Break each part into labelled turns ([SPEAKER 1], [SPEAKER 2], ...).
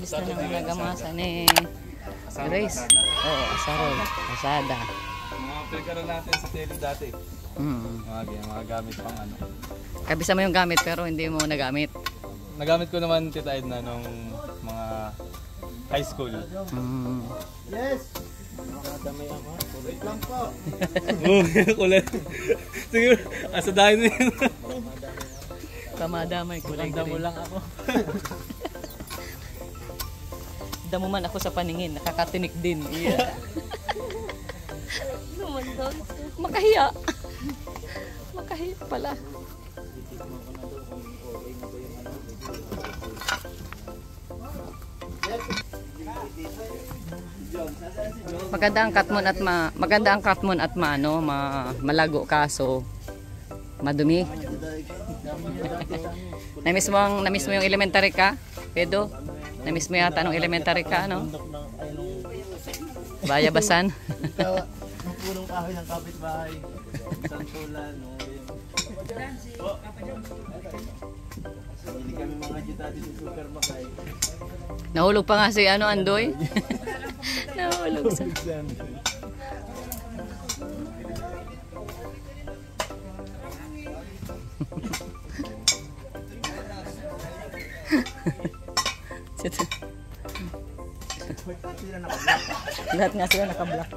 [SPEAKER 1] Nilinis na ng nagamasa ni Grace. Oo, asarol. Asada.
[SPEAKER 2] Mga pagkaroon natin sa tele dati. Mga gamit pang ano.
[SPEAKER 1] Kabisa mo yung gamit pero hindi mo nagamit.
[SPEAKER 2] Nagamit ko naman Tita Edna nung mga high school.
[SPEAKER 3] Yes! Makadamay ako. Kulit lang po.
[SPEAKER 2] Oo, kulit. Siguro, asadahin mo yun.
[SPEAKER 1] Kamadamay kulay
[SPEAKER 3] Damo
[SPEAKER 1] green.
[SPEAKER 3] lang ako.
[SPEAKER 1] Damo man ako sa paningin, nakakatinik din. Yeah. Makahiya. Makahiya pala. Maganda ang katmon at malago kaso madumi. Namiss mo yung elementary ka? Pedro? Namiss mo yata nung elementary ka, ano? Bayabasan.
[SPEAKER 3] Ang punong kahoy ng kapitbahay. Santulan. Hindi kami mga jita dito super makay.
[SPEAKER 1] Nahulog pa nga si Andoy. Nahulog sa... Lahat nga sila naka-block.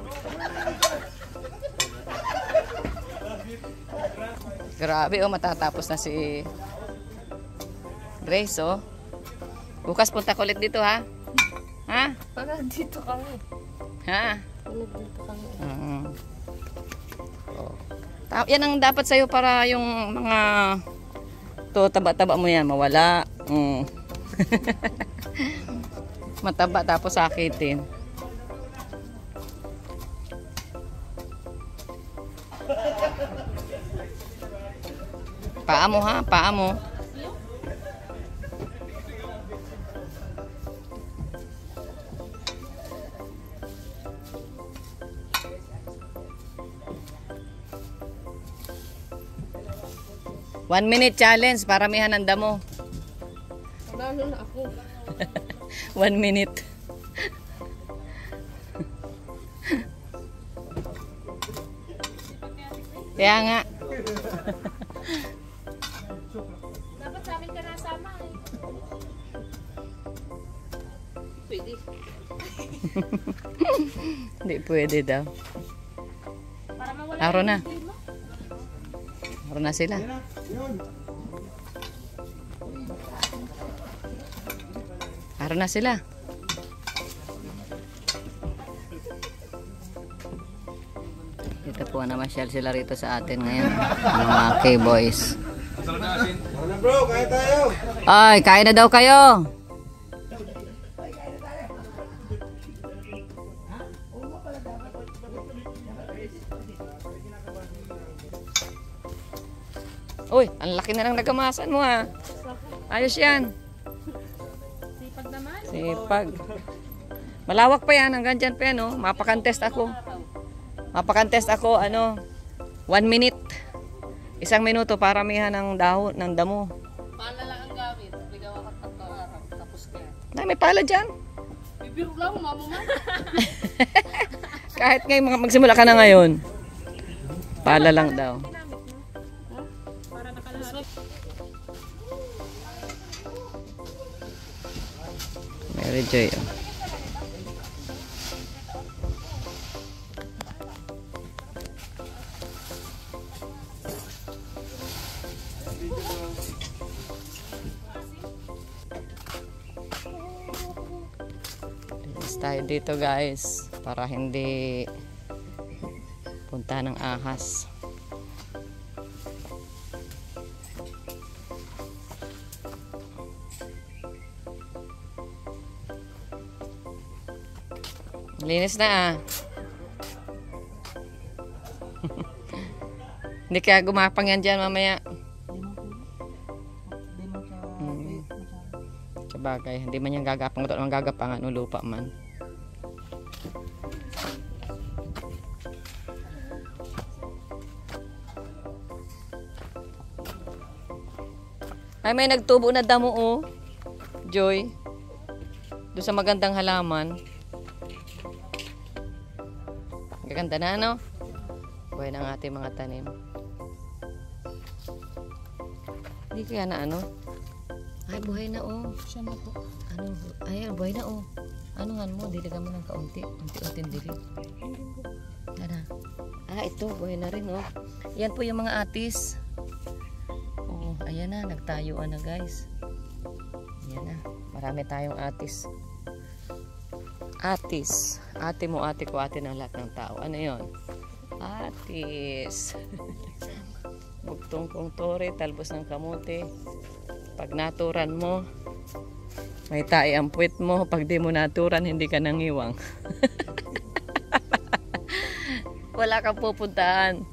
[SPEAKER 1] Grabe matatapos na si Grace Bukas punta ko ulit dito ha. Ha?
[SPEAKER 4] Para dito kami.
[SPEAKER 1] Ha?
[SPEAKER 4] Para dito kami.
[SPEAKER 1] Yan ang dapat sa'yo para yung mga taba-taba mo yan mawala. Mataba tapos sakitin. Paa mo ha, paa mo. One minute challenge, paramihan ang damo.
[SPEAKER 4] Lalo na ako.
[SPEAKER 1] 1 minute. Kaya nga.
[SPEAKER 4] Dapat sa amin ka nasama eh. Pwede.
[SPEAKER 1] Hindi pwede daw.
[SPEAKER 4] Para mawala
[SPEAKER 1] Araw na.
[SPEAKER 4] yung hindi mo.
[SPEAKER 1] Araw na sila. Araw na sila. Dito po namasyal sila rito sa atin ngayon. Mga K-boys.
[SPEAKER 3] Bro, kaya tayo.
[SPEAKER 1] Ay, kain na daw kayo. Uy, ang laki na lang nagamasan mo ha. Ayos yan.
[SPEAKER 4] Sipag naman.
[SPEAKER 1] Sipag. Malawak pa yan, hanggang dyan pa yan, oh. Mapakantest ako. Mapakantest ako, 1 minute. 1 minuto, paramihan ng dahon, ng damo.
[SPEAKER 4] Pala lang ang gamit. Bigaw ako at araw. Tapos kaya.
[SPEAKER 1] May pala dyan.
[SPEAKER 4] Bibiro lang, mamuman.
[SPEAKER 1] Kahit ngayon, magsimula ka na ngayon. Pala lang daw.
[SPEAKER 4] Para nakalahat.
[SPEAKER 1] Mary Joy, oh. Tayo dito guys para hindi punta ng ahas. Linis na Hindi kaya gumapang yan dyan mamaya. Sabagay, hindi man yan gagapang. Ito naman gagapangan ng lupa man. Ay, may nagtubo na damo, oh. Joy. Doon sa magandang halaman. Gaganda na, no? Buhay ng ating mga tanim. Hindi kaya na ano? Ay, buhay na, oh.
[SPEAKER 4] Siya na po.
[SPEAKER 1] Ano? Ay, buhay na, oh. Ano nga mo? Diligan mo ng kaunti. Unti-unti dilig. Ano? Ah, ito. Buhay na rin, oh. Yan po yung mga atis. Oh, ayan na. Nagtayuan na, guys. Ayan na. Marami tayong atis. Atis. Ate mo, ate ko, ate ng lahat ng tao. Ano yon? Atis. Bugtong kong tore, talbos ng kamote. Pag naturan mo, may tae ang puwit mo. Pag di mo naturan, hindi ka nangiwang. Wala kang pupuntahan.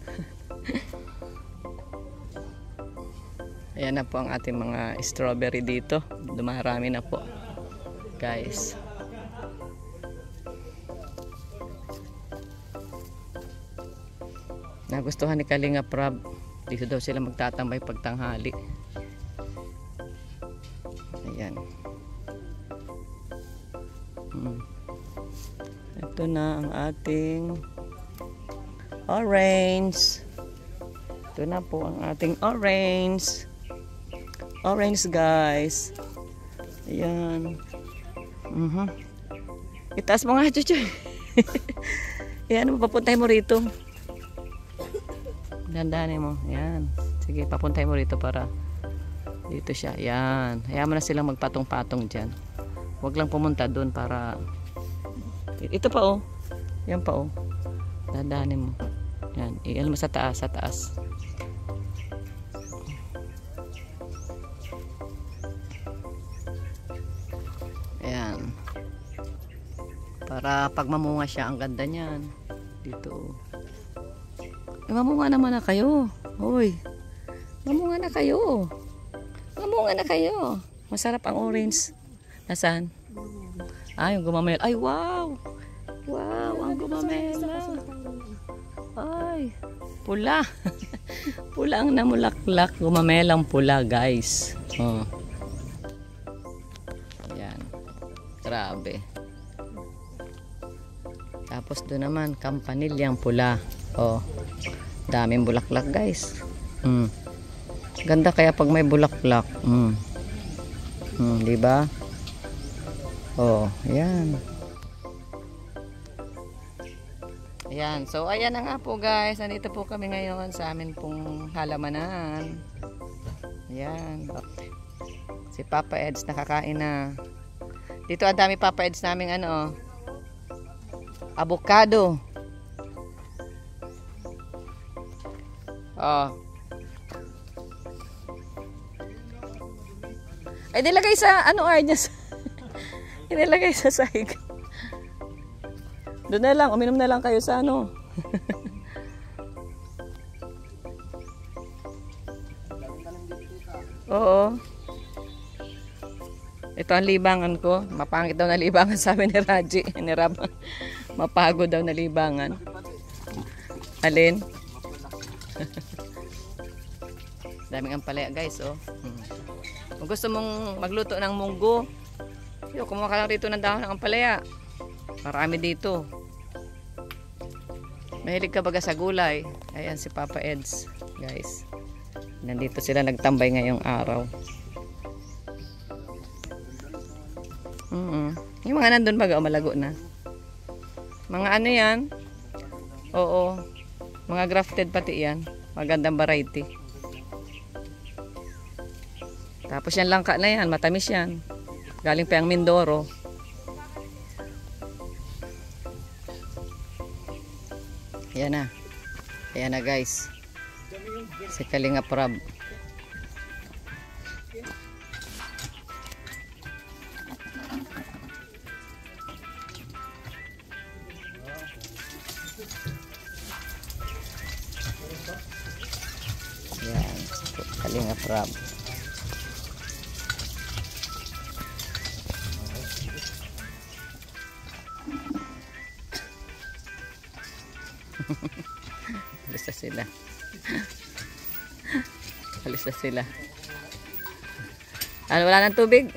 [SPEAKER 1] Ayan na po ang ating mga strawberry dito. Dumarami na po, guys. Nagustuhan ni Kalinga Prab. Dito daw sila magtatambay pagtanghali. Ayan. Ito na ang ating orange. Ito na po ang ating orange. Orange, guys. Ayan. Itaas mo nga, chuchoy. Ayan, papuntay mo rito. Dandanin mo. Yan. Sige, papuntay mo rito para dito siya. Yan. Hayaan mo na silang magpatong-patong dyan. Huwag lang pumunta doon para ito pa, oh. Yan pa, oh. Dandanin mo. Yan. Iyan mo sa taas, sa taas. Ayan. Para pag mamunga siya, ang ganda niyan. Dito, oh. Mamunga naman na kayo. Hoy. Mamunga na kayo. Mamunga na kayo. Masarap ang orange. Nasaan? Ah, yung gumamela. Ay, wow. Wow, ang gumamela. Ay, pula. Pula ang namulaklak. Gumamelang pula, guys. Oh. Ayan. Grabe. Tapos doon naman, kampanilyang pula. Oh. Daming bulaklak, guys. Ganda kaya pag may bulaklak. Di ba? Oh, ayan. Ayan. So, ayan na nga po, guys. Nandito po kami ngayon sa amin pong halamanan. Ayan. Si Papa Eds nakakain na. Dito ang dami Papa Eds naming ano, avocado. Oh. Ay, nilagay sa ano niya. Inilagay sa sahig. Doon na lang, uminom na lang kayo sa ano. Oo. Ito ang libangan ko. Mapangit daw na libangan sa amin ni Raji. Ni Rab. Mapagod daw na libangan. Alin? Daming ampalaya, guys, oh. Kung gusto mong magluto ng munggo, kumuha ka lang rito ng dahon ng ampalaya. Marami dito. Mahilig ka baga sa gulay. Ayan si Papa Eds, guys. Nandito sila nagtambay ngayong araw. Yung mga nandun baga, malago na. Mga ano yan? Oo. Mga grafted pati yan. Magandang variety. Tapos yan langka na yan. Matamis yan. Galing pa yung Mindoro. Ayan na. Ayan na, guys. Si Kalinga Prab. Ayan. Kalinga Prab. Alis na sila. Alis na sila. Ano, wala ng tubig?